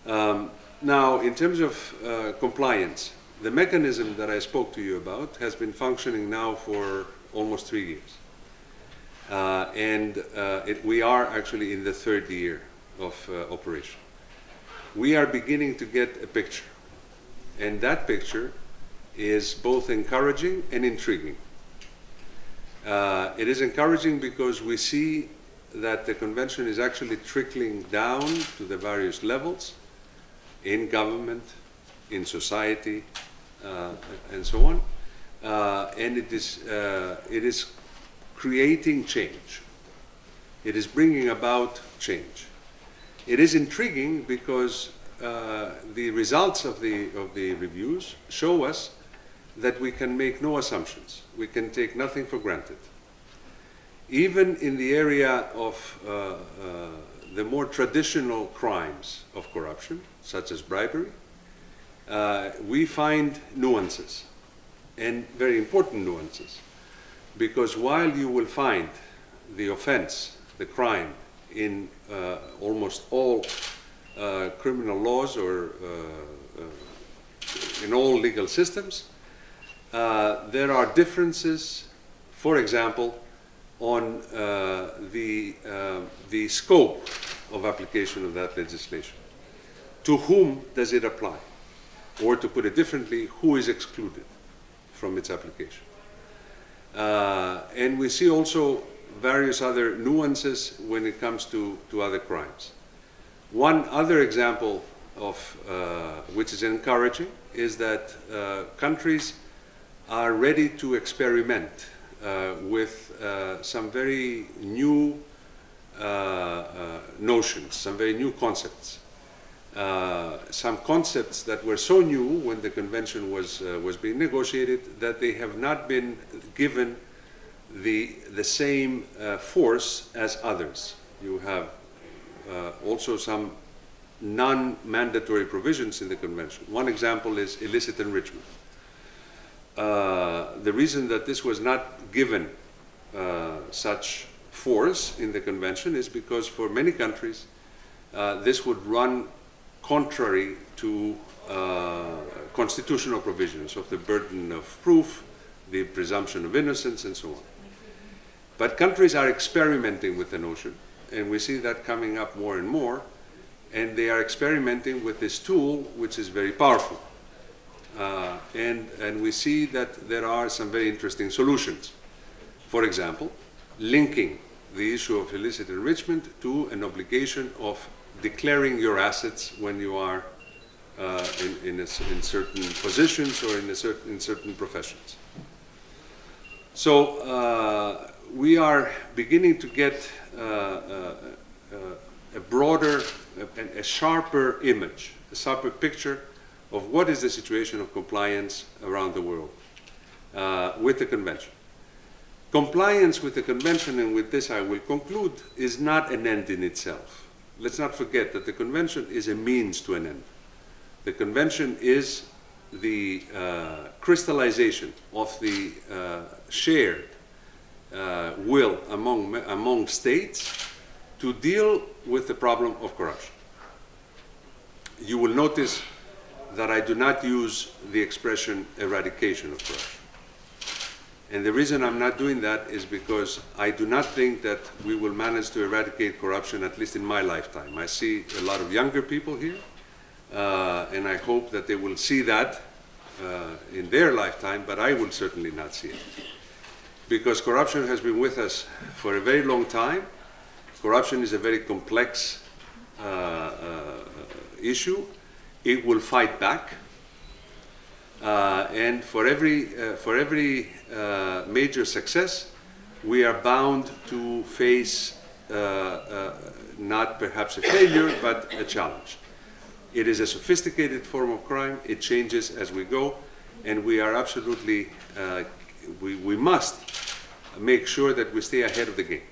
Now, in terms of compliance, the mechanism that I spoke to you about has been functioning now for almost 3 years. We are actually in the 3rd year of operation. We are beginning to get a picture, and that picture is both encouraging and intriguing. It is encouraging because we see that the convention is actually trickling down to the various levels in government, in society, and so on. And it is creating change. It is bringing about change. It is intriguing because the results of the reviews show us that we can make no assumptions. We can take nothing for granted. Even in the area of the more traditional crimes of corruption, such as bribery, we find nuances, and very important nuances. Because while you will find the offense, the crime, in almost all criminal laws or in all legal systems, there are differences, for example, on the scope of application of that legislation. To whom does it apply? Or to put it differently, who is excluded from its application? And we see also various other nuances when it comes to other crimes. One other example of which is encouraging is that countries are ready to experiment with some very new notions, some very new concepts. Some concepts that were so new when the convention was being negotiated that they have not been given the same force as others. You have also some non-mandatory provisions in the convention. One example is illicit enrichment. The reason that this was not given such force in the convention is because for many countries this would run contrary to constitutional provisions of the burden of proof, the presumption of innocence, and so on. But countries are experimenting with the notion, and we see that coming up more and more, and they are experimenting with this tool, which is very powerful. And we see that there are some very interesting solutions. For example, linking the issue of illicit enrichment to an obligation of declaring your assets when you are in certain positions or in certain professions. So we are beginning to get a broader, a sharper image, a sharper picture of what is the situation of compliance around the world with the convention. Compliance with the convention, and with this I will conclude, is not an end in itself. Let's not forget that the convention is a means to an end. The convention is the crystallization of the shared will among states to deal with the problem of corruption. You will notice that I do not use the expression eradication of corruption. And the reason I'm not doing that is because I do not think that we will manage to eradicate corruption, at least in my lifetime. I see a lot of younger people here, and I hope that they will see that in their lifetime, but I will certainly not see it. Because corruption has been with us for a very long time. Corruption is a very complex issue. It will fight back. And for every major success, we are bound to face not perhaps a failure, but a challenge. It is a sophisticated form of crime. It changes as we go, and we are absolutely, we must make sure that we stay ahead of the game.